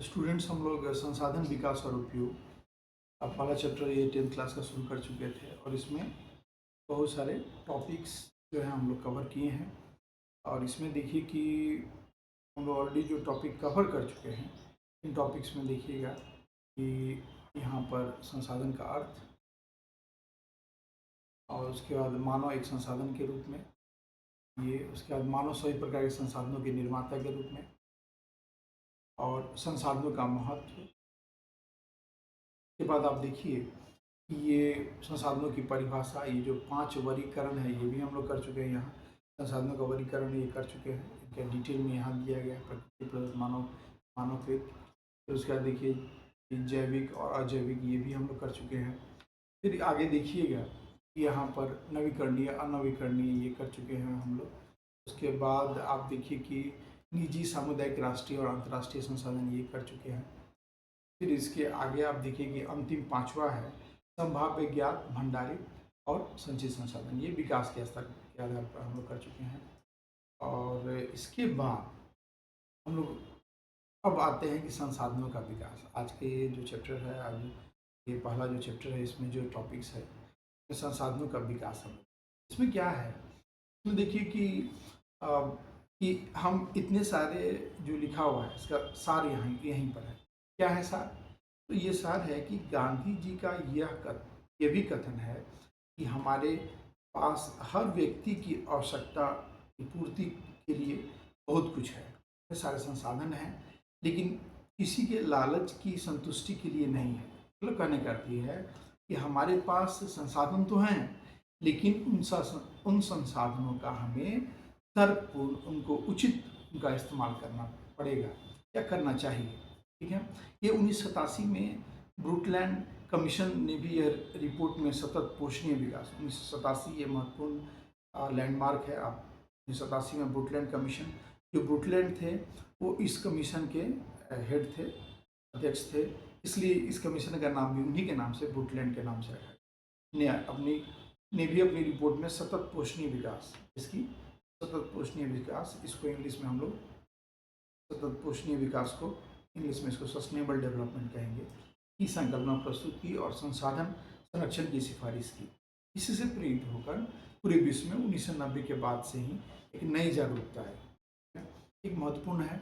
Students हम लोग संसाधन विकास और उपयोग अब वाला चैप्टर ये 10th क्लास का शुरू कर चुके थे और इसमें बहुत सारे टॉपिक्स जो है हम लोग कवर किए हैं। और इसमें देखिए कि हम लोग ऑलरेडी जो टॉपिक कवर कर चुके हैं, इन टॉपिक्स में देखिएगा कि यहाँ पर संसाधन का अर्थ और उसके बाद मानव एक संसाधन के रूप में, ये उसके बाद मानव सभी प्रकार के संसाधनों के निर्माता के रूप में और संसाधनों का महत्व के बाद आप देखिए कि ये संसाधनों की परिभाषा, ये जो 5 वर्गीकरण है ये भी हम लोग कर चुके हैं। यहाँ संसाधनों का वर्गीकरण ये कर चुके हैं, इनका डिटेल में यहाँ दिया गया है, प्रकृति प्लस मानवकृत। फिर उसके बाद देखिए कि जैविक और अजैविक ये भी हम लोग कर चुके हैं। फिर आगे देखिएगा कि यहाँ पर नवीकरणीय अनवीकरणीय ये कर चुके हैं हम लोग। उसके बाद आप देखिए कि निजी, सामुदायिक, राष्ट्रीय और अंतर्राष्ट्रीय संसाधन ये कर चुके हैं। फिर इसके आगे आप देखिए कि अंतिम 5वां है संभाव्य, ज्ञात, भंडारित और संचित संसाधन, ये विकास के स्तर के आधार पर हम लोग कर चुके हैं। और इसके बाद हम लोग अब आते हैं कि संसाधनों का विकास। आज के ये जो चैप्टर है, आज ये पहला जो चैप्टर है, इसमें जो टॉपिक्स है संसाधनों का विकास है। इसमें क्या है, इसमें देखिए कि हम इतने सारे जो लिखा हुआ है इसका सार यहीं पर है। क्या है सार? तो ये सार है कि गांधी जी का यह भी कथन है कि हमारे पास हर व्यक्ति की आवश्यकता की पूर्ति के लिए बहुत कुछ है, ये सारे संसाधन हैं, लेकिन किसी के लालच की संतुष्टि के लिए नहीं है। मतलब कहने का अर्थ ये है कि हमारे पास संसाधन तो हैं, लेकिन उन संसाधनों का हमें तर्कपूर्ण, उनको उचित उनका इस्तेमाल करना पड़ेगा या करना चाहिए। ठीक है, ये 1987 में ब्रुटलैंड कमीशन ने भी यह रिपोर्ट में सतत पोषणीय विकास 1987 ये महत्वपूर्ण लैंडमार्क है। आप 1987 में ब्रुटलैंड कमीशन, जो ब्रुटलैंड थे वो इस कमीशन के हेड थे, अध्यक्ष थे, इसलिए इस कमीशन का नाम भी उन्हीं के नाम से, ब्रुटलैंड के नाम से रखा है। ने भी अपनी रिपोर्ट में सतत पोषणीय विकास, इसकी सतत पोषणीय विकास, इसको इंग्लिश में हम लोग सतत पोषणीय विकास को इंग्लिश में इसको सस्टेनेबल डेवलपमेंट कहेंगे, की संकल्पना प्रस्तुत की और संसाधन संरक्षण की सिफारिश की। इससे प्रेरित होकर पूरे विश्व में 1990 के बाद से ही एक नई जागरूकता है, एक महत्वपूर्ण है।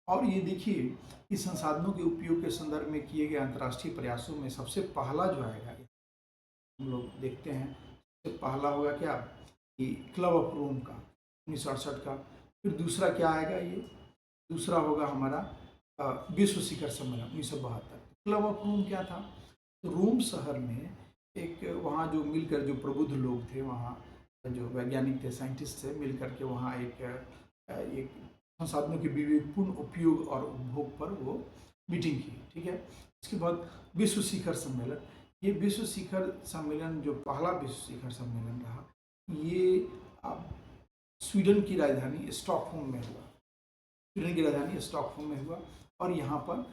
और ये देखिए कि संसाधनों के उपयोग के संदर्भ में किए गए अंतर्राष्ट्रीय प्रयासों में सबसे पहला जो आएगा, हम लोग देखते हैं, सबसे पहला होगा क्या कि क्लब ऑफ रोम का 1968 का। फिर दूसरा क्या आएगा, ये दूसरा होगा हमारा विश्व शिखर सम्मेलन 1972। क्लब ऑफ रोम क्या था? तो रोम शहर में एक, वहाँ जो मिलकर जो प्रबुद्ध लोग थे, वहाँ जो वैज्ञानिक थे, साइंटिस्ट थे, मिलकर के वहाँ एक संसाधनों के विवेकपूर्ण उपयोग और उपभोग पर वो मीटिंग की। ठीक है, इसके बाद विश्व शिखर सम्मेलन, ये विश्व शिखर सम्मेलन जो पहला विश्व शिखर सम्मेलन रहा, ये स्वीडन की राजधानी स्टॉकहोम में हुआ। स्वीडन की राजधानी स्टॉकहोम में हुआ और यहाँ पर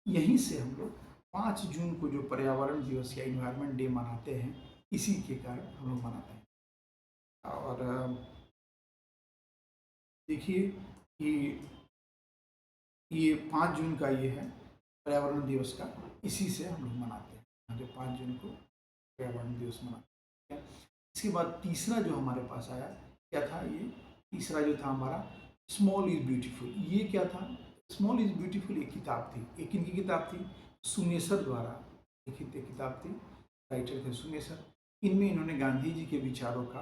यहीं से हम लोग 5 जून को जो पर्यावरण दिवस या इन्वायरमेंट डे मनाते हैं, इसी के कारण हम लोग मनाते हैं। और देखिए कि ये 5 जून का ये है पर्यावरण दिवस का, इसी से हम लोग मनाते हैं, जो 5 जून को पर्यावरण दिवस मनाते हैं। इसके बाद तीसरा जो हमारे पास आया, क्या था ये तीसरा जो था हमारा, स्मॉल इज ब्यूटीफुल। ये क्या था? स्मॉल इज ब्यूटीफुल एक किताब थी, एक इनकी किताब थी, सुमेसर द्वारा लिखित एक किताब थी, राइटर थे सुमेसर। इनमें इन्होंने गांधी जी के विचारों का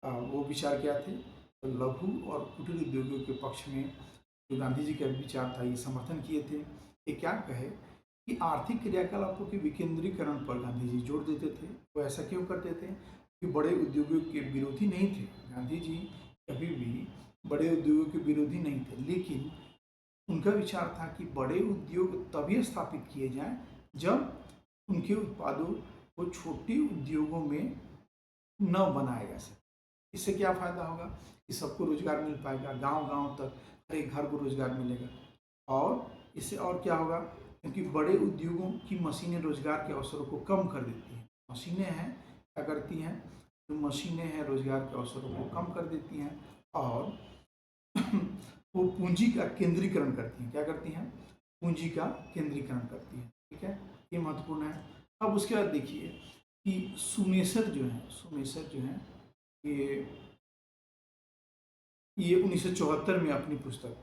वो विचार क्या थे, तो लघु और कुटीर उद्योगों के पक्ष में जो गांधी जी का विचार था, ये समर्थन किए थे। ये क्या कहे कि आर्थिक क्रियाकलापों के विकेंद्रीकरण पर गांधी जी जोर देते थे। वो ऐसा क्यों करते थे कि बड़े उद्योगों के विरोधी नहीं थे, गांधी जी कभी भी बड़े उद्योगों के विरोधी नहीं थे, लेकिन उनका विचार था कि बड़े उद्योग तभी स्थापित किए जाएं जब उनके उत्पादों को छोटे उद्योगों में न बनाया जा सके। इससे क्या फायदा होगा कि सबको रोजगार मिल पाएगा, गांव-गांव तक हर एक घर को रोजगार मिलेगा। और इससे और क्या होगा, क्योंकि बड़े उद्योगों की मशीनें रोजगार के अवसरों को कम कर देती हैं। मशीनें हैं, क्या करती हैं, जो मशीनें हैं रोजगार के अवसरों को कम कर देती हैं और वो पूंजी का केंद्रीकरण करती हैं। क्या करती हैं? पूंजी का केंद्रीकरण करती है। ठीक है, ये महत्वपूर्ण है। अब उसके बाद देखिए कि सुमेसर जो है ये 1974 में अपनी पुस्तक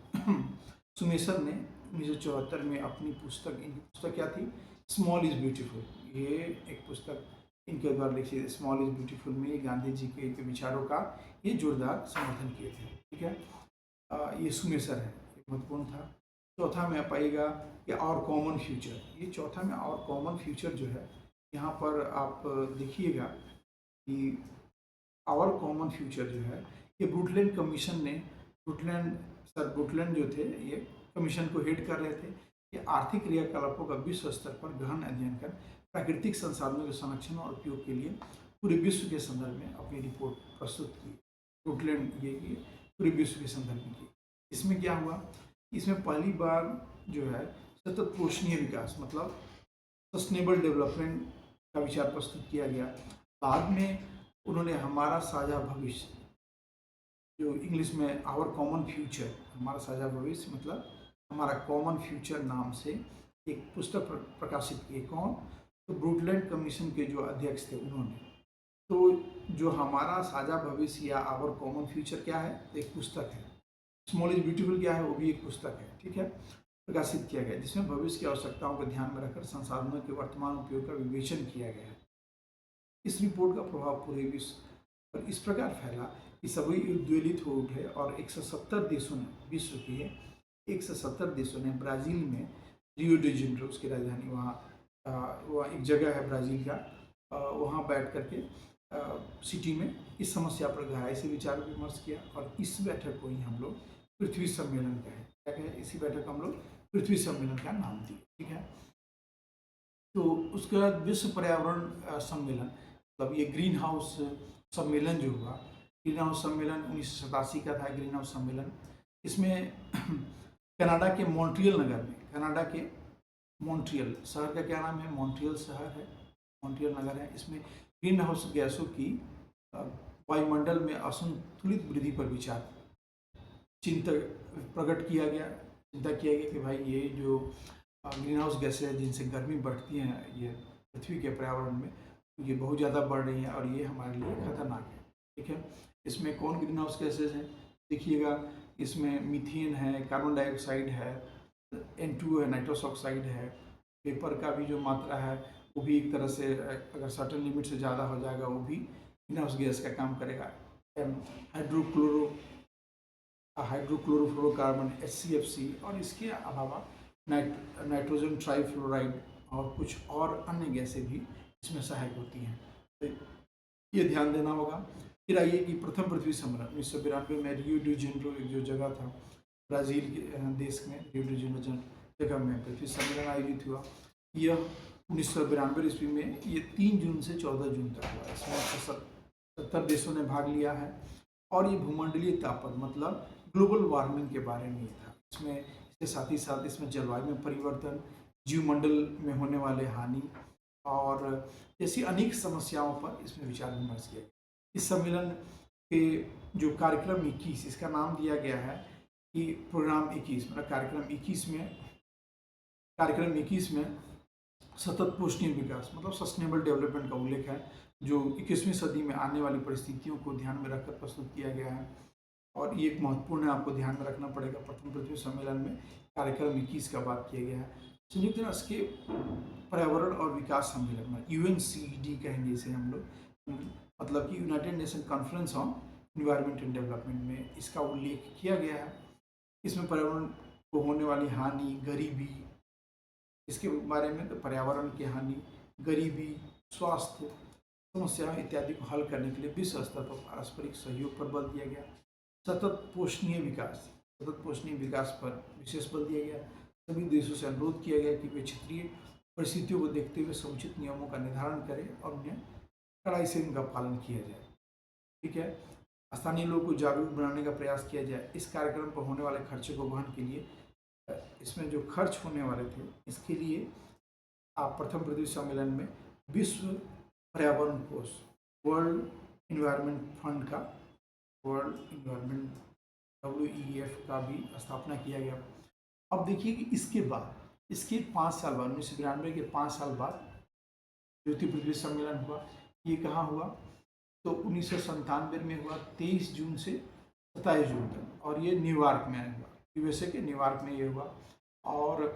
सुमेसर ने 1974 में अपनी पुस्तक, इनकी पुस्तक क्या थी, स्मॉल इज ब्यूटीफुल, ये एक पुस्तक इनके द्वारा लिखी थी, स्मॉल इज ब्यूटीफुल में ये गांधी जी के विचारों का ये जोरदार समर्थन किए थे। ठीक है, ये सुमेसर है, महत्वपूर्ण था। चौथा में पाइएगा कि और कॉमन फ्यूचर, ये चौथा में और कॉमन फ्यूचर जो है, यहाँ पर आप देखिएगा कि और कॉमन फ्यूचर जो है ये ब्रुटलैंड कमीशन ने, ब्रुटलैंड जो थे ये कमीशन को हेड कर रहे थे। ये आर्थिक क्रियाकलापों का विश्व स्तर पर गहन अध्ययन कर प्राकृतिक संसाधनों के संरक्षण और उपयोग के लिए पूरे विश्व के संदर्भ में अपनी रिपोर्ट प्रस्तुत की। ब्रुटलैंड ये पूरे विश्व के संदर्भ में की। इसमें क्या हुआ, इसमें पहली बार जो है सतत पोषणीय विकास मतलब सस्टेनेबल डेवलपमेंट का विचार प्रस्तुत किया गया। बाद में उन्होंने हमारा साझा भविष्य, जो इंग्लिश में आवर कॉमन फ्यूचर, हमारा साझा भविष्य मतलब हमारा कॉमन फ्यूचर नाम से एक पुस्तक प्रकाशित की। कौन, तो ब्रुटलैंड कमीशन के जो अध्यक्ष थे उन्होंने। तो जो हमारा साझा भविष्य या आवर कॉमन फ्यूचर क्या है, एक पुस्तक है। स्मॉल इज ब्यूटीफुल क्या है, वो भी एक पुस्तक है। ठीक है, प्रकाशित किया गया, जिसमें भविष्य की आवश्यकताओं को ध्यान में रखकर संसाधनों के वर्तमान उपयोग का विवेचन किया गया है। इस रिपोर्ट का प्रभाव पूरे विश्व पर इस प्रकार फैला कि सभी उद्वेलित हो उठे और 170 देशों ने, विश्व के 170 देशों ने ब्राज़ील में रियो डी जेनेरो, उसकी राजधानी, वहाँ एक जगह है ब्राज़ील का, वहाँ बैठ करके सिटी में इस समस्या पर गहराई से विचार विमर्श किया। और इस बैठक को ही हम लोग पृथ्वी सम्मेलन कहें, क्या कहें, इसी बैठक को हम लोग पृथ्वी सम्मेलन का नाम दिए। ठीक है, तो उसके बाद विश्व पर्यावरण सम्मेलन, मतलब ये ग्रीन हाउस सम्मेलन जो हुआ, ग्रीन हाउस सम्मेलन 1987 का था ग्रीन हाउस सम्मेलन। इसमें कनाडा के मॉन्ट्रियल नगर में, कनाडा के मॉन्ट्रियल शहर का क्या नाम है, मॉन्ट्रियल शहर है, मॉन्ट्रियल नगर है। इसमें ग्रीन हाउस गैसों की वायुमंडल में असंतुलित वृद्धि पर विचार, चिंता प्रकट किया गया, चिंता किया गया कि भाई ये जो ग्रीन हाउस गैसें हैं जिनसे गर्मी बढ़ती हैं ये पृथ्वी के पर्यावरण में, ये बहुत ज़्यादा बढ़ रही हैं और ये हमारे लिए खतरनाक है। ठीक है, इसमें कौन ग्रीन हाउस गैसेज हैं, देखिएगा, इसमें मीथेन है, कार्बन डाइऑक्साइड है, N2 है, नाइट्रस ऑक्साइड है, पेपर का भी जो मात्रा है वो भी एक तरह से अगर सर्टेन लिमिट से ज़्यादा हो जाएगा वो भी ग्रीन हाउस गैस का काम करेगा। हाइड्रोक्लोरोफ्लोरोकार्बन HCFC, और इसके अलावा नाइट्रोजन ट्राईफ्लोराइड और कुछ और अन्य गैसें भी इसमें सहायक होती हैं, तो ये ध्यान देना होगा। फिर आइए कि प्रथम पृथ्वी सम्मेलन 1992 में रियो डी जेनेरो, एक जो जगह था ब्राज़ील के देश में, रियो डी जेनेरो जगह में पृथ्वी सम्मेलन आयोजित हुआ। यह 1992 ईस्वी में ये 3 जून से 14 जून तक हुआ। इसमें 70 देशों ने भाग लिया है और ये भूमंडलीय तापन मतलब ग्लोबल वार्मिंग के बारे में था। इसमें इसके साथ ही साथ इसमें जलवायु में परिवर्तन, जीवमंडल में होने वाले हानि और जैसी अनेक समस्याओं पर इसमें विचार विमर्श किया। इस सम्मेलन के जो कार्यक्रम 21, इसका नाम दिया गया है कि प्रोग्राम 21, मतलब कार्यक्रम 21 में सतत पोषणीय विकास मतलब सस्टेनेबल डेवलपमेंट का उल्लेख है, जो 21वीं सदी में आने वाली परिस्थितियों को ध्यान में रखकर प्रस्तुत किया गया है। और ये एक महत्वपूर्ण है, आपको ध्यान में रखना पड़ेगा। प्रथम पृथ्वी सम्मेलन में कार्यक्रम 21 का बात किया गया है। संयुक्त राष्ट्र के पर्यावरण और विकास सम्मेलन में UNCED कहेंगे इसे हम लोग, मतलब कि United nation conference on environment and development में इसका उल्लेख किया गया है। इसमें पर्यावरण को होने वाली हानि, गरीबी, इसके बारे में, तो पर्यावरण की हानि, गरीबी, स्वास्थ्य समस्याएं इत्यादि को हल करने के लिए विश्व स्तर पर पारस्परिक सहयोग पर बल दिया गया। सतत पोषणीय विकास पर विशेष बल दिया गया। सभी देशों से अनुरोध किया गया कि वे क्षेत्रीय परिस्थितियों को देखते हुए समुचित नियमों का निर्धारण करें और उन्हें कड़ाई से इनका पालन किया जाए। ठीक है, स्थानीय लोगों को जागरूक बनाने का प्रयास किया जाए। इस कार्यक्रम पर होने वाले खर्चे को वहन के लिए, इसमें जो खर्च होने वाले थे इसके लिए आप प्रथम पृथ्वी सम्मेलन में विश्व पर्यावरण कोष, वर्ल्ड इन्वायरमेंट फंड का, वर्ल्ड इन्वायरमेंट WEF का भी स्थापना किया गया। अब देखिए कि इसके बाद इसके 5 साल बाद 1992 के 5 साल बाद ज्योति पृथ्वी सम्मेलन हुआ। ये कहाँ हुआ? तो 1997 में हुआ, 23 जून से 27 जून तक, और ये न्यूयॉर्क में हुआ, यूएसए के न्यूयॉर्क में ये हुआ। और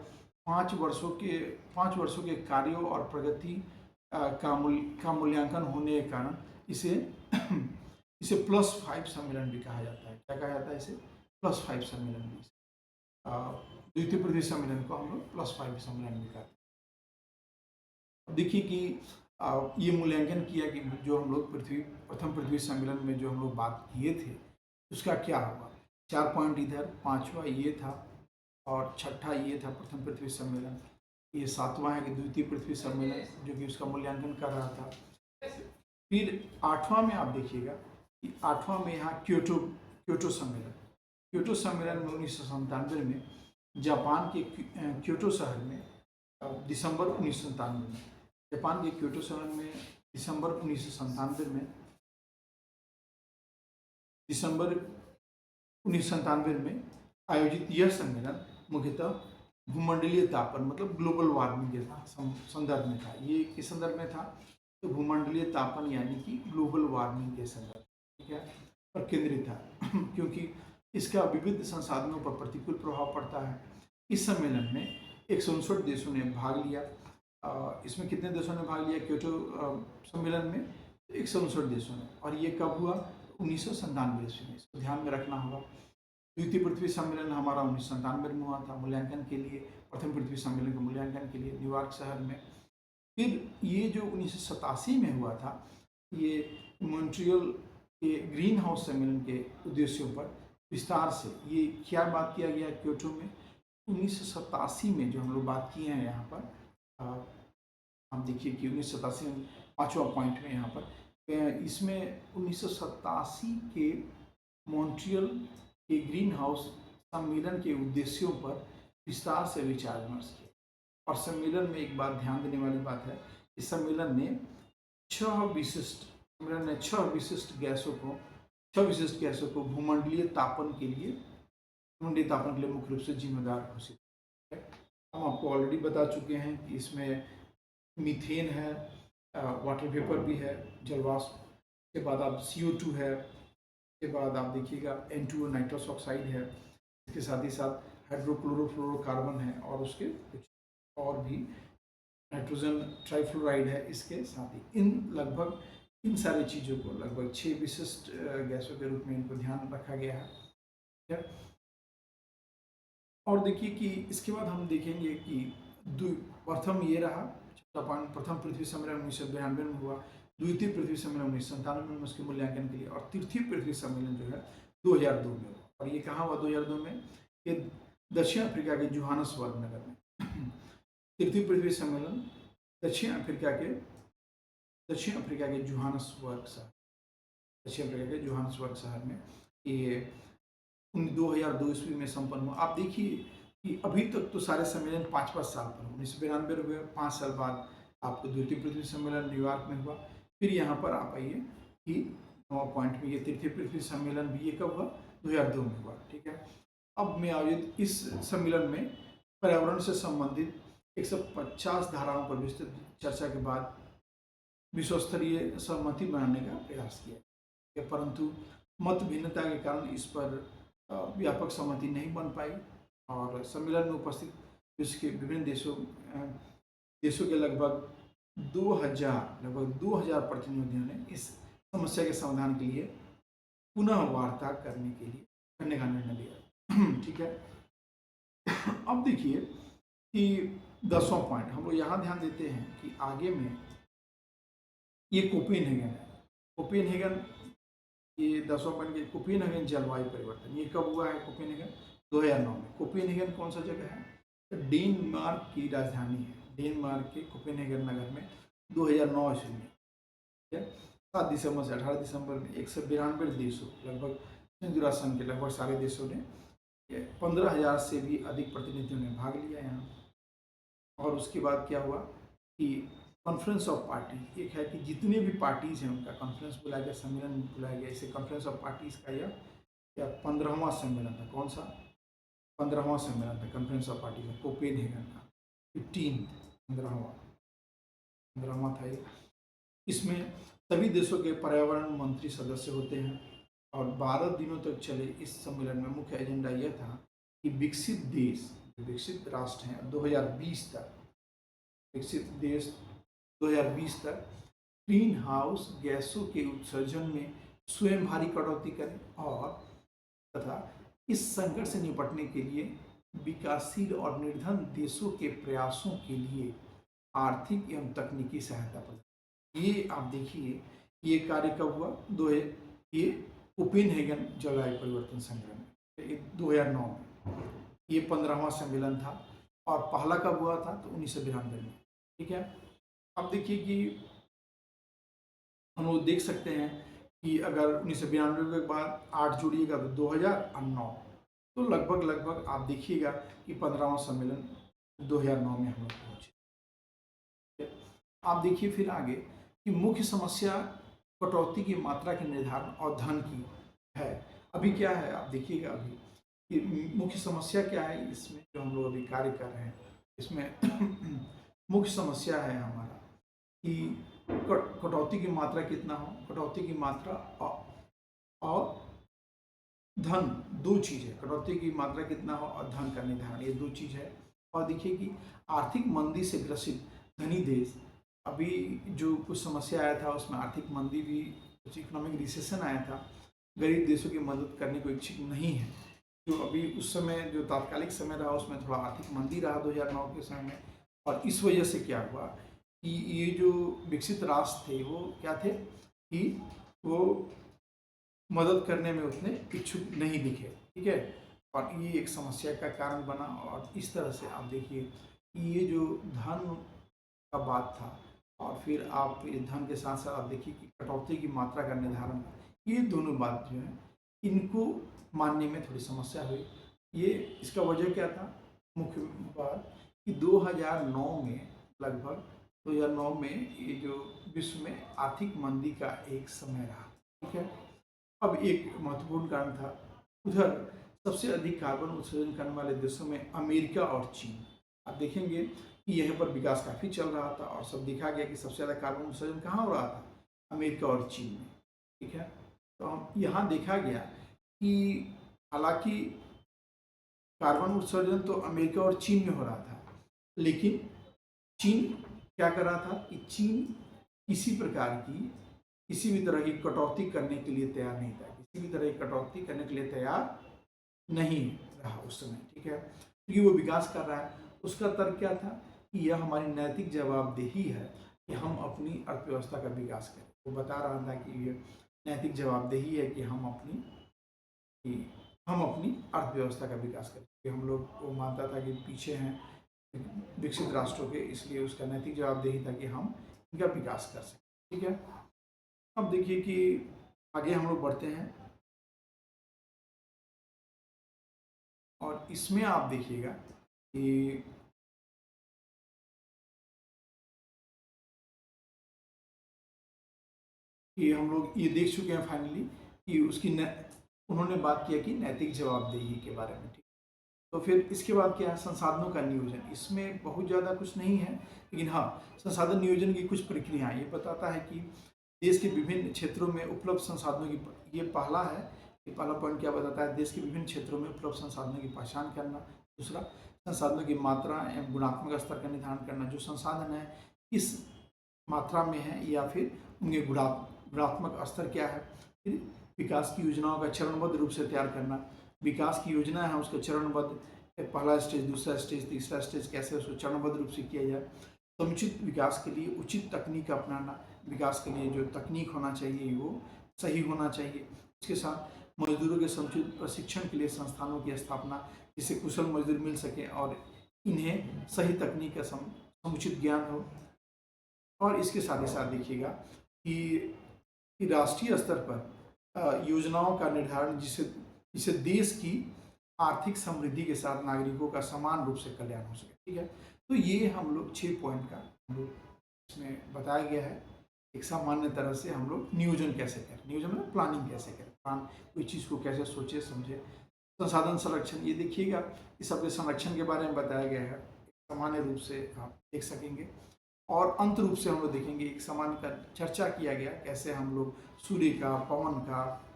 5 वर्षों के कार्यों और प्रगति का मूल्यांकन होने के कारण इसे इसे +5 सम्मेलन भी कहा जाता है। क्या कहा जाता है इसे? +5 सम्मेलन भी। द्वितीय पृथ्वी सम्मेलन को हम लोग +5 सम्मेलन भी कहते हैं। देखिए कि ये मूल्यांकन किया कि जो हम लोग प्रथम पृथ्वी सम्मेलन में जो हम लोग बात किए थे उसका क्या हुआ। 4 पॉइंट इधर, 5वां ये था और 6ठा ये था प्रथम पृथ्वी सम्मेलन। ये 7वां है कि द्वितीय पृथ्वी सम्मेलन जो कि उसका मूल्यांकन कर रहा था। फिर 8वां में आप देखिएगा कि 8वां में यहाँ क्योटो सम्मेलन। क्योटो सम्मेलन में 1997 में जापान के क्योटो शहर में दिसंबर 1997 में, जापान के क्योटो शहर में दिसंबर 1997 में आयोजित यह सम्मेलन मुख्यतः भूमंडलीय तापन मतलब ग्लोबल वार्मिंग के संदर्भ में था। ये किस संदर्भ में था? तो भूमंडलीय तापन यानी कि ग्लोबल वार्मिंग के संदर्भ, ठीक है, पर केंद्रित था क्योंकि इसका विविध संसाधनों पर प्रतिकूल प्रभाव पड़ता है। इस सम्मेलन में 159 देशों ने भाग लिया। इसमें कितने देशों ने भाग लिया क्योटो सम्मेलन में? 159 देशों ने। और ये कब हुआ? 1997 ईस्वी में। इसको ध्यान में रखना होगा। द्वितीय पृथ्वी सम्मेलन हमारा 1997 में हुआ था मूल्यांकन के लिए, प्रथम पृथ्वी सम्मेलन के मूल्यांकन के लिए न्यूयॉर्क शहर में। फिर ये जो 1987 में हुआ था, ये मॉन्ट्रियल के ग्रीन हाउस सम्मेलन के उद्देश्यों पर विस्तार से ये क्या बात किया गया क्योटो में 1987 में, जो हम लोग बात किए हैं यहाँ पर। हम देखिए कि 1987 में 5वां पॉइंट में यहाँ पर इसमें 1987 के मॉन्ट्रियल के ग्रीन हाउस सम्मेलन के उद्देश्यों पर विस्तार से विचार विमर्श किया। और सम्मेलन में एक बात ध्यान देने वाली बात है, इस सम्मेलन ने 6 विशिष्ट गैसों को भूमंडलीय तापन के लिए मुख्य रूप से जिम्मेदार घोषित है। हम आपको ऑलरेडी बता चुके हैं कि इसमें मीथेन है, वाटर वेपर भी है, जलवाष्प के बाद आप CO2 है, के बाद आप देखिएगा N2O नाइट्रस ऑक्साइड है, इसके साथ ही साथ हाइड्रोक्लोरोफ्लोरोकार्बन है और उसके कुछ और भी नाइट्रोजन ट्राइफ्लोराइड है। इसके साथ ही इन सारी चीज़ों को लगभग 6 विशिष्ट गैसों के रूप में इनको ध्यान रखा गया है, ठीक है। और देखिए कि इसके बाद हम देखेंगे कि प्रथम ये रहा प्रथम पृथ्वी सम्मेलन 1992 में हुआ, द्वितीय पृथ्वी सम्मेलन 1997 में उसके मूल्यांकन के लिए, और तृतीय पृथ्वी सम्मेलन जो है 2002 में हुआ। और ये कहाँ हुआ 2002 में? ये दक्षिण अफ्रीका के जोहान्सबर्ग नगर में। तृतीय पृथ्वी सम्मेलन दक्षिण अफ्रीका के जोहान्सबर्ग शहर में ये 2002 ईस्वी में संपन्न हुआ। आप देखिए कि अभी तक तो सारे सम्मेलन 5-5 साल पर, 1992 हुए, 5 साल बाद आपको द्वितीय पृथ्वी सम्मेलन न्यूयॉर्क में हुआ। फिर यहाँ पर आप आइए कि 9 पॉइंट में ये तृतीय पृथ्वी सम्मेलन भी ये कब हुआ? 2002 में हुआ, ठीक है। अब में आयोजित इस सम्मेलन में पर्यावरण से संबंधित 150 धाराओं पर विस्तृत चर्चा के बाद विश्व स्तरीय सहमति बनाने का प्रयास किया, परंतु मत भिन्नता के कारण इस पर व्यापक सहमति नहीं बन पाई। और सम्मेलन में उपस्थित विश्व के विभिन्न देशों के लगभग 2000 प्रतिनिधियों ने इस समस्या के समाधान के लिए पुनः वार्ता करने का निर्णय लिया, ठीक है। अब देखिए कि 10वां पॉइंट हम लोग यहाँ ध्यान देते हैं कि आगे में ये कोपेनहेगन ये 10वां पॉइंट के कोपेनहेगन जलवायु परिवर्तन, ये कब हुआ है? कोपेनहेगन 2009 में। कोपेनहेगन कौन सा जगह है? डेनमार्क की राजधानी है। डेनमार्क के कोपेनहेगन नगर में 2009 ईस्वी में 7 दिसंबर से 18 दिसंबर में 192 देशों, लगभग संयुक्त राष्ट्र संघ के लगभग सारे देशों ने 15,000 से भी अधिक प्रतिनिधियों ने भाग लिया यहाँ। और उसके बाद क्या हुआ कि कॉन्फ्रेंस ऑफ पार्टी, एक है कि जितने भी पार्टीज़ हैं उनका कॉन्फ्रेंस बुलाया गया, सम्मेलन बुलाया गया। इसे कॉन्फ्रेंस ऑफ पार्टीज़ का यह 15वां सम्मेलन था। कौन सा? 15वां सम्मेलन था कॉन्फ्रेंस ऑफ पार्टीज का, कोपेनहेगन का। पंद्रहवा था ये। इसमें सभी देशों के पर्यावरण मंत्री सदस्य होते हैं और 12 दिनों तक चले इस सम्मेलन में मुख्य एजेंडा यह था कि विकसित देश, विकसित राष्ट्र हैं 2020 तक, विकसित देश 2020 तक ग्रीन हाउस गैसों के उत्सर्जन में स्वयं भारी कटौती करें और तथा इस संकट से निपटने के लिए विकासशील और निर्धन देशों के प्रयासों के लिए आर्थिक एवं तकनीकी सहायता प्रदान। ये आप देखिए, ये कार्य कब हुआ? ये कोपेनहेगन जलवायु परिवर्तन संगठन 2009 में, ये 15वां सम्मेलन था और पहला कब हुआ था? तो 1992 में। ठीक है, अब देखिए कि हम लोग देख सकते हैं कि अगर 1992 के बाद 8 जोड़िएगा तो 2009, तो लगभग आप देखिएगा कि 15वां सम्मेलन 2009 में हम लोग पहुंचे। आप देखिए फिर आगे कि मुख्य समस्या कटौती की मात्रा के निर्धारण और धन की है। अभी क्या है आप देखिएगा, अभी कि मुख्य समस्या क्या है इसमें जो हम लोग अभी कार्य कर रहे हैं, इसमें मुख्य समस्या है हमारा कि कटौती की मात्रा कितना हो, कटौती की मात्रा और धन, दो चीज़ है। कटौती की मात्रा कितना हो और धन का निर्धारण, ये दो चीज़ है। और देखिए कि आर्थिक मंदी से ग्रसित धनी देश, अभी जो कुछ समस्या आया था उसमें आर्थिक मंदी भी, कुछ इकोनॉमिक रिसेशन आया था, गरीब देशों की मदद करने को इच्छुक नहीं है। जो अभी उस समय जो तात्कालिक समय रहा उसमें थोड़ा आर्थिक मंदी रहा 2009 के समय में, और इस वजह से क्या हुआ कि ये जो विकसित राष्ट्र थे वो क्या थे कि वो मदद करने में उतने इच्छुक नहीं दिखे। ठीक है, और ये एक समस्या का कारण बना। और इस तरह से आप देखिए कि ये जो धन का बात था, और फिर आप ये धन के साथ साथ आप देखिए कि कटौती की मात्रा का निर्धारण, ये दोनों बात जो है इनको मानने में थोड़ी समस्या हुई। ये इसका वजह क्या था? मुख्य बात कि 2009 में, लगभग 2009 में ये जो विश्व में आर्थिक मंदी का एक समय रहा। ठीक है, अब एक महत्वपूर्ण कारण था, उधर सबसे अधिक कार्बन उत्सर्जन करने वाले देशों में अमेरिका और चीन। आप देखेंगे कि यहाँ पर विकास काफ़ी चल रहा था और सब दिखा गया कि सबसे ज़्यादा कार्बन उत्सर्जन कहाँ हो रहा था? अमेरिका और चीन में। ठीक है, तो हम यहाँ देखा गया कि हालांकि कार्बन उत्सर्जन तो अमेरिका और चीन में हो रहा था, लेकिन चीन क्या कर रहा था कि चीन किसी प्रकार की, किसी भी तरह की कटौती करने के लिए तैयार नहीं था, किसी भी तरह की कटौती करने के लिए तैयार नहीं रहा उस समय। ठीक है, क्योंकि वो विकास कर रहा है। उसका तर्क क्या था कि यह हमारी नैतिक जवाबदेही है कि हम अपनी अर्थव्यवस्था का विकास करें। वो बता रहा था कि ये नैतिक जवाबदेही है कि हम अपनी अर्थव्यवस्था का विकास करें। हम लोग वो मानता था कि पीछे हैं विकसित राष्ट्रों के, इसलिए उसका नैतिक जवाबदेही था कि हम इनका विकास कर सकें। ठीक है, अब देखिए कि आगे हम लोग बढ़ते हैं और इसमें आप देखिएगा कि हम लोग ये देख चुके हैं फाइनली कि उन्होंने बात किया कि नैतिक जवाबदेही के बारे में। ठीक, तो फिर इसके बाद क्या है? संसाधनों का नियोजन। इसमें बहुत ज़्यादा कुछ नहीं है, लेकिन हाँ, संसाधन नियोजन की कुछ प्रक्रियाएं ये बताता है कि देश के विभिन्न क्षेत्रों में उपलब्ध संसाधनों की, ये पहला है कि पहला पॉइंट क्या बताता है? देश के विभिन्न क्षेत्रों में उपलब्ध संसाधनों की पहचान करना। दूसरा, संसाधनों की मात्रा एवं गुणात्मक स्तर का निर्धारण करना। जो संसाधन है किस मात्रा में है या फिर उनके गुणात्मक स्तर क्या है। फिर विकास की योजनाओं का चरणबद्ध रूप से तैयार करना। विकास की योजना है उसका चरणबद्ध, पहला स्टेज, दूसरा स्टेज, तीसरा स्टेज, कैसे उसको चरणबद्ध रूप से किया जाए। समुचित विकास के लिए उचित तकनीक अपनाना। विकास के लिए जो तकनीक होना चाहिए वो सही होना चाहिए। इसके साथ मजदूरों के समुचित प्रशिक्षण के लिए संस्थानों की स्थापना, जिससे कुशल मजदूर मिल सके और इन्हें सही तकनीक का समुचित ज्ञान हो। और इसके साथ ही साथ देखिएगा कि राष्ट्रीय स्तर पर योजनाओं का निर्धारण, जिससे देश की आर्थिक समृद्धि के साथ नागरिकों का समान रूप से कल्याण हो सके। ठीक है, तो ये हम लोग 6 पॉइंट का हम लोग इसमें बताया गया है। एक सामान्य तरह से हम लोग नियोजन कैसे करें, नियोजन मतलब प्लानिंग कैसे करें, कोई चीज़ को कैसे सोचे समझे। संसाधन संरक्षण, ये देखिएगा कि सबके संरक्षण के बारे में बताया गया है। सामान्य रूप से आप देख सकेंगे। और अंत रूप से हम लोग देखेंगे एक सामान्य का चर्चा किया गया कैसे हम लोग सूर्य का, पवन का,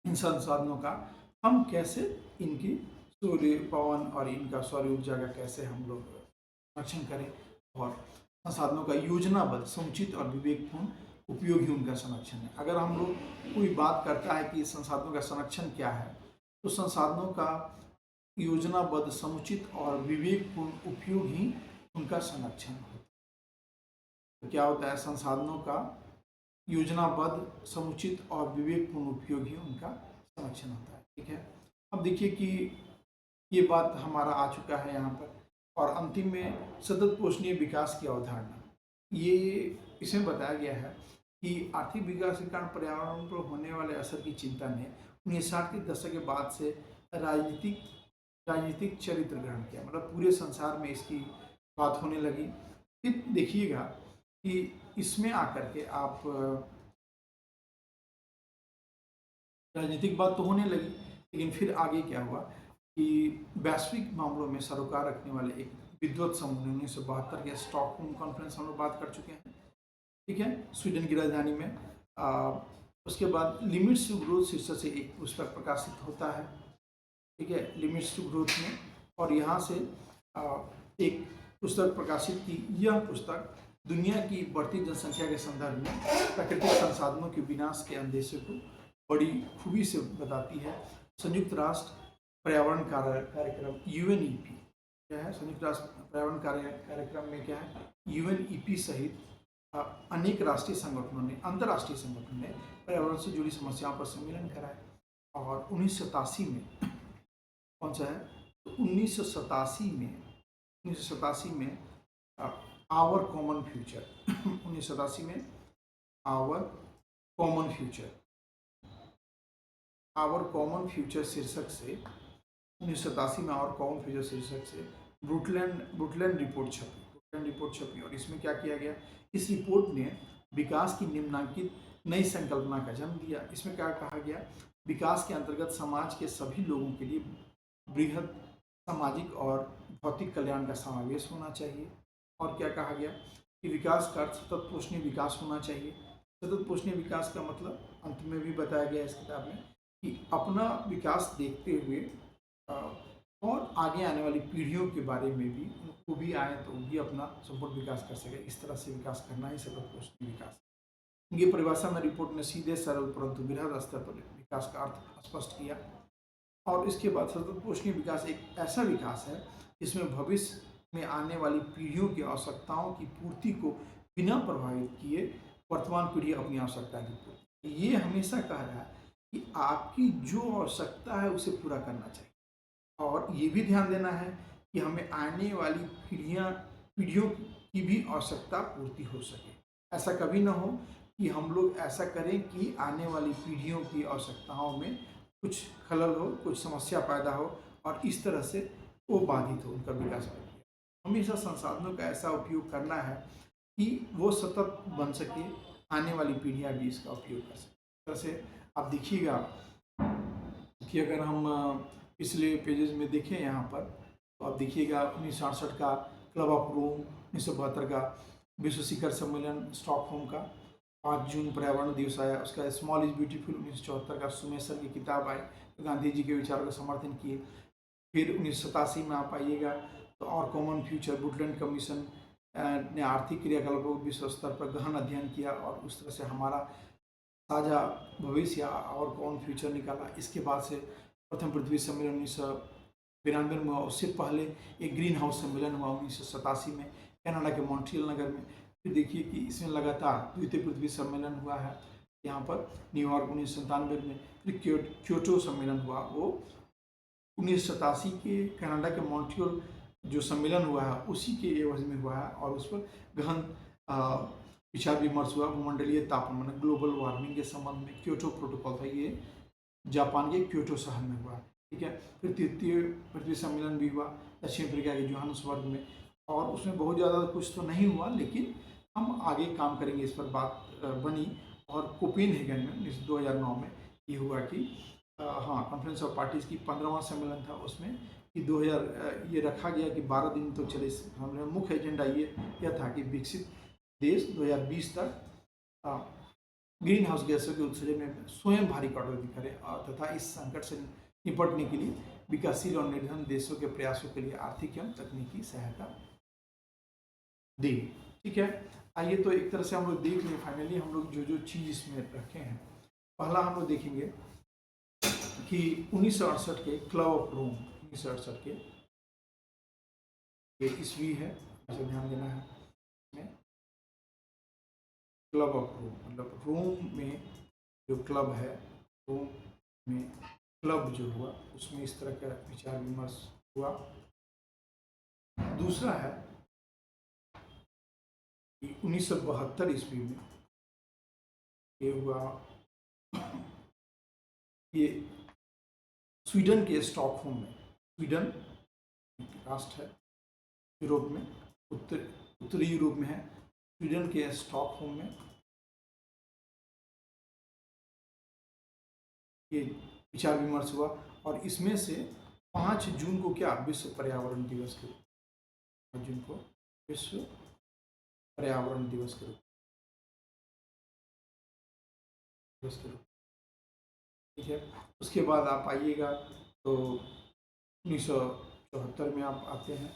इन संसाधनों का हम कैसे इनकी सूर्य, पवन और इनका सौर ऊर्जा का कैसे हम लोग संरक्षण करें और संसाधनों का योजनाबद्ध, समुचित और विवेकपूर्ण उपयोग ही उनका संरक्षण है। अगर हम लोग कोई बात करता है कि संसाधनों का संरक्षण क्या है, तो संसाधनों का योजनाबद्ध, समुचित और विवेकपूर्ण उपयोग ही उनका संरक्षण होता है। तो क्या होता है, संसाधनों का योजनाबद्ध, समुचित और विवेकपूर्ण उपयोग ही उनका संरक्षण होता है। ठीक है, अब देखिए कि ये बात हमारा आ चुका है यहाँ पर। और अंतिम में सतत पोषणीय विकास की अवधारणा, ये इसमें बताया गया है कि आर्थिक विकास के कारण पर्यावरण पर होने वाले असर की चिंता ने 1960 के दशक के बाद से राजनीतिक चरित्र ग्रहण किया। मतलब पूरे संसार में इसकी बात होने लगी। फिर देखिएगा कि इसमें आकर के आप राजनीतिक बात तो होने लगी, लेकिन फिर आगे क्या हुआ कि वैश्विक मामलों में सरोकार रखने वाले एक विद्वत समूह ने 1972 के स्टॉकहोम कॉन्फ्रेंस हम लोग बात कर चुके हैं। ठीक है, स्वीडन की राजधानी में। उसके बाद लिमिट्स टू ग्रोथ शीर्षक से एक पुस्तक प्रकाशित होता है। ठीक है, लिमिट्स टू ग्रोथ में, और यहाँ से एक पुस्तक प्रकाशित की। यह पुस्तक दुनिया की बढ़ती जनसंख्या के संदर्भ में प्राकृतिक संसाधनों के विनाश के अंदेशे को बड़ी खूबी से बताती है। संयुक्त राष्ट्र पर्यावरण कार्यक्रम UNEP क्या है, संयुक्त राष्ट्र पर्यावरण कार्यक्रम में क्या है, UNEP सहित अनेक राष्ट्रीय संगठनों ने, अंतर्राष्ट्रीय संगठनों ने पर्यावरण से जुड़ी समस्याओं पर सम्मेलन कराए। और 1987 में कौन सा है, तो 1987 में आवर कॉमन फ्यूचर 1987 में आवर कॉमन फ्यूचर शीर्षक से 1987 में आवर कॉमन फ्यूचर शीर्षक से ब्रुटलैंड रिपोर्ट छपी। और इसमें क्या किया गया, इस रिपोर्ट ने विकास की निम्नांकित नई संकल्पना का जन्म दिया। इसमें क्या कहा गया, विकास के अंतर्गत समाज के सभी लोगों के लिए बृहद सामाजिक और भौतिक कल्याण का समावेश होना चाहिए। और क्या कहा गया कि विकास का अर्थ सतत पोषणीय विकास होना चाहिए। सतत पोषणीय विकास का मतलब अंत में भी बताया गया इस किताब में कि अपना विकास देखते हुए और आगे आने वाली पीढ़ियों के बारे में भी उनको भी आए तो वो भी अपना संपूर्ण विकास कर सके। इस तरह से विकास करना ही सतत पोषणीय विकास। ये परिभाषा में रिपोर्ट ने सीधे, सरल परंतु बृहद स्तर पर विकास का अर्थ स्पष्ट किया। और इसके बाद सतत पोषणीय विकास एक ऐसा विकास है जिसमें भविष्य में आने वाली पीढ़ियों की आवश्यकताओं की पूर्ति को बिना प्रभावित किए वर्तमान पीढ़ी अपनी आवश्यकता की पूर्ति। ये हमेशा कह रहा है कि आपकी जो आवश्यकता है उसे पूरा करना चाहिए। और ये भी ध्यान देना है कि हमें आने वाली पीढ़ियों की भी आवश्यकता पूर्ति हो सके। ऐसा कभी ना हो कि हम लोग ऐसा करें कि आने वाली पीढ़ियों की आवश्यकताओं में कुछ खलल हो, कुछ समस्या पैदा हो और इस तरह से वो बाधित हो उनका विकास प्रक्रिया। हमेशा संसाधनों का ऐसा उपयोग करना है कि वो सतत बन सके, आने वाली पीढ़ियाँ भी इसका उपयोग कर सकें। इस तरह से आप देखिएगा कि अगर हम पिछले पेजेस में देखें यहाँ पर, तो आप देखिएगा 1968 का क्लब ऑफ रोम, 1972 का विश्व शिखर सम्मेलन स्टॉकहोम का, 5 जून पर्यावरण दिवस आया, उसका स्मॉल इज ब्यूटीफुल 1974 का सुमेसर की किताब आई, तो गांधी जी के विचारों का समर्थन किए। फिर 1987 में आप आइएगा तो और कॉमन फ्यूचर, ब्रुटलैंड कमीशन ने आर्थिक क्रियाकलापों को विश्व स्तर पर गहन अध्ययन किया और उस तरह से हमारा साझा भविष्य और कॉमन फ्यूचर निकाला। इसके बाद से प्रथम पृथ्वी सम्मेलन 1992 में हुआ। उससे पहले एक ग्रीन हाउस सम्मेलन हुआ 1987 में कनाडा के मॉन्ट्रियल नगर में। फिर देखिए कि इसमें लगातार द्वितीय पृथ्वी सम्मेलन हुआ है यहाँ पर न्यूयॉर्क 1997 में। फिर क्योटो सम्मेलन हुआ, वो 1987 के कनाडा के मॉन्ट्रियल जो सम्मेलन हुआ है उसी के एवज में हुआ है और उस पर गहन विचार विमर्श हुआ। भूमंडलीय तापमान, ग्लोबल वार्मिंग के संबंध में क्योटो प्रोटोकॉल था, ये जापान के क्योटो शहर में हुआ। ठीक है, फिर तृतीय पृथ्वी सम्मेलन भी हुआ दक्षिण अफ्रीका के जोहान्सबर्ग में, और उसमें बहुत ज़्यादा कुछ तो नहीं हुआ, लेकिन हम आगे काम करेंगे, इस पर बात बनी। और कोपेनहेगन में 2009 में ये हुआ कि हाँ, कॉन्फ्रेंस ऑफ पार्टीज़ की 15वां सम्मेलन था, उसमें कि 2000 ये रखा गया कि 12 दिन तो चले। हमने मुख्य एजेंडा ये यह था कि विकसित देश 2020 तक ग्रीन हाउस गैसों के उत्सर्जन में स्वयं भारी कटौती करे तथा इस संकट से निपटने के लिए विकासशील और निर्धन देशों के प्रयासों के लिए आर्थिक एवं तकनीकी सहायता दी। ठीक है, आइए तो एक तरह से हम लोग देख लें फाइनली हम लोग जो जो चीज़ इसमें रखे हैं। पहला हम लोग देखेंगे कि 1968 के क्लब ऑफ रोम, 1968 के ये ईस्वी है, इसे ध्यान देना है। क्लब ऑफ रोम मतलब रोम में जो क्लब है, रोम में क्लब जो हुआ उसमें इस तरह का विचार विमर्श हुआ। दूसरा है कि 1972 ईस्वी में ये हुआ, ये स्वीडन के स्टॉकहोम में, स्वीडन राष्ट्र है यूरोप में, उत्तरी यूरोप में है, स्वीडन के स्टॉकहोम में ये विचार विमर्श हुआ और इसमें से 5 जून को क्या विश्व पर्यावरण दिवस के, 5 जून को विश्व पर्यावरण दिवस के रूप, ठीक है। उसके बाद आप आइएगा तो 1974 में आप आते हैं,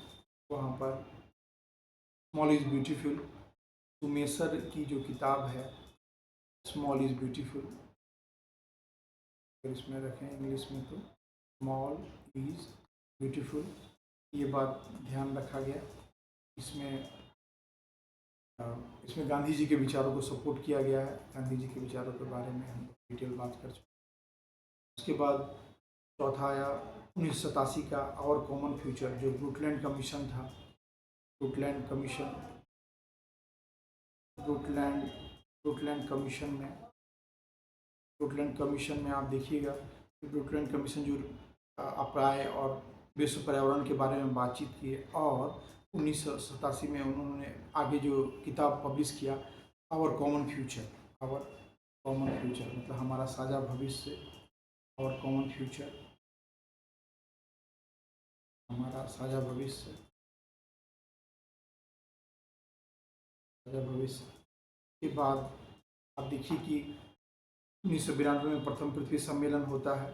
वहाँ पर स्मॉल इज़ ब्यूटीफुल, सुमेसर की जो किताब है स्मॉल इज़ ब्यूटीफुल, इसमें रखें इंग्लिश में तो स्मॉल इज़ ब्यूटीफुल, ये बात ध्यान रखा गया। इसमें गांधी जी के विचारों को सपोर्ट किया गया है, गांधी जी के विचारों के बारे में हम डिटेल बात कर चुके। उसके बाद चौथा आया 1987 का आवर कॉमन फ्यूचर, जो ब्रुकलैंड कमीशन था, ब्रुकलैंड कमीशन में आप देखिएगा कि ब्रुकलैंड कमीशन जो अपराय और विश्व पर्यावरण के बारे में बातचीत की और 1987 में उन्होंने आगे जो किताब पब्लिश किया आवर कॉमन फ्यूचर मतलब हमारा साझा भविष्य, आवर कॉमन फ्यूचर हमारा साझा भविष्य के बाद आप देखिए कि 1992 में प्रथम पृथ्वी सम्मेलन होता है,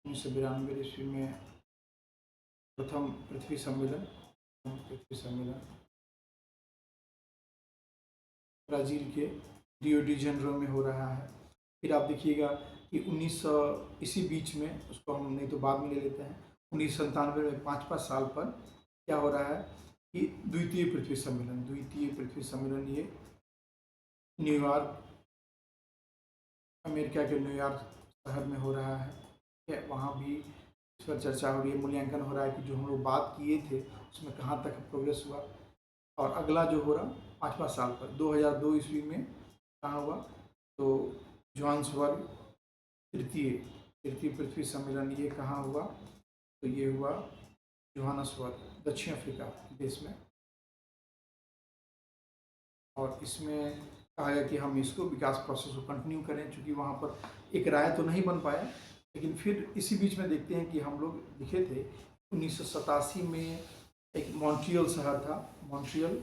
1992 ईस्वी में प्रथम पृथ्वी सम्मेलन ब्राज़ील के रियो डी जेनेरो में हो रहा है। फिर आप देखिएगा कि 1900 इसी बीच में, उसको हम नहीं तो बाद में ले लेते हैं, 1997 में 5 साल पर क्या हो रहा है कि द्वितीय पृथ्वी सम्मेलन ये न्यूयॉर्क, अमेरिका के न्यूयॉर्क शहर में हो रहा है। वहाँ भी इस पर चर्चा हो रही है, मूल्यांकन हो रहा है कि जो हम लोग बात किए थे उसमें कहाँ तक प्रोग्रेस हुआ। और अगला जो हो रहा 5वां साल पर 2002 ईस्वी में कहाँ हुआ, तो जोहान्सबर्ग तृतीय पृथ्वी सम्मेलन ये कहाँ हुआ, तो ये हुआ जोहान्सबर्ग दक्षिण अफ्रीका देश में। और इसमें कहा गया कि हम इसको विकास प्रोसेस को कंटिन्यू करें, क्योंकि वहाँ पर एक राय तो नहीं बन पाया, लेकिन फिर इसी बीच में देखते हैं कि हम लोग लिखे थे 1987 में एक मॉन्ट्रियल शहर था, मॉन्ट्रियल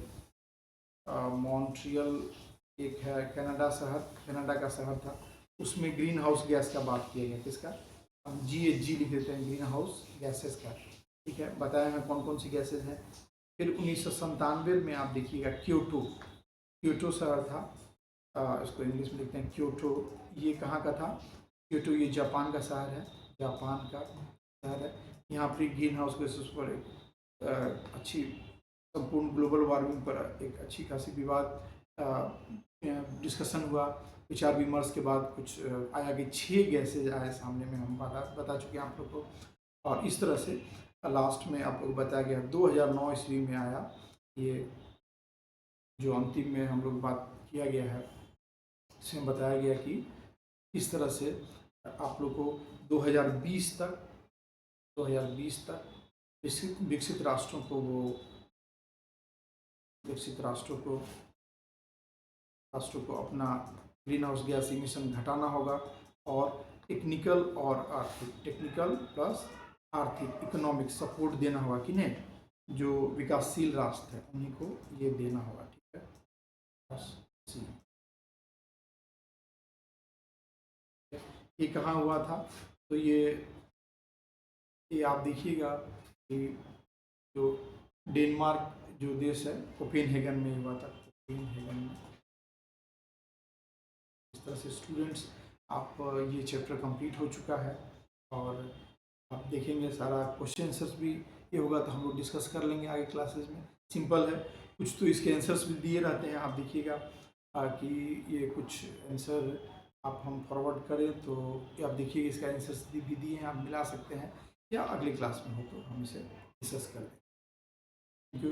एक है कनाडा का शहर था, उसमें ग्रीन हाउस गैस का बात किया गया, किसका, हम GHG लिख देते हैं, ग्रीन हाउस गैसेस का, ठीक है, बताया मैं कौन कौन सी गैसेज हैं। फिर 1997 में आप देखिएगा क्योटो शहर था, इसको इंग्लिश में लिखते हैं क्योटो, ये कहाँ का था, क्योटो ये जापान का शहर है, यहाँ पर ग्रीन हाउस गैसेस पर अच्छी संपूर्ण ग्लोबल वार्मिंग पर एक अच्छी खासी विवाद डिस्कशन हुआ, विचार विमर्श के बाद कुछ आया कि 6 गैसेज आए सामने में, हम बता चुके हैं आप लोग को। और इस तरह से लास्ट में आप लोग बताया गया 2009 ईस्वी में आया, ये जो अंतिम में हम लोग बात किया गया है इसमें बताया गया कि इस तरह से आप लोग को 2020 तक विकसित राष्ट्रों को अपना ग्रीन हाउस गैस इमिशन घटाना होगा और टेक्निकल प्लस आर्थिक इकोनॉमिक सपोर्ट देना होगा किन्हें, जो विकासशील राष्ट्र है उन्हीं को ये देना होगा। ठीक है, बस जी। ये कहाँ हुआ था, तो ये आप देखिएगा कि जो डेनमार्क जो देश है कोपेनहेगन में हुआ था। कोपेनहेगन में इस तरह से स्टूडेंट्स आप ये चैप्टर कंप्लीट हो चुका है और आप देखेंगे सारा क्वेश्चन आंसर्स भी ये होगा तो हम लोग डिस्कस कर लेंगे आगे क्लासेस में। सिंपल है, कुछ तो इसके आंसर्स भी दिए रहते हैं, आप देखिएगा कि ये कुछ आंसर आप हम फॉरवर्ड करें तो आप देखिए इसका आंसर्स भी दिए हैं, आप मिला सकते हैं या अगली क्लास में हो तो हम इसे डिस्कस कर लें। Thank you.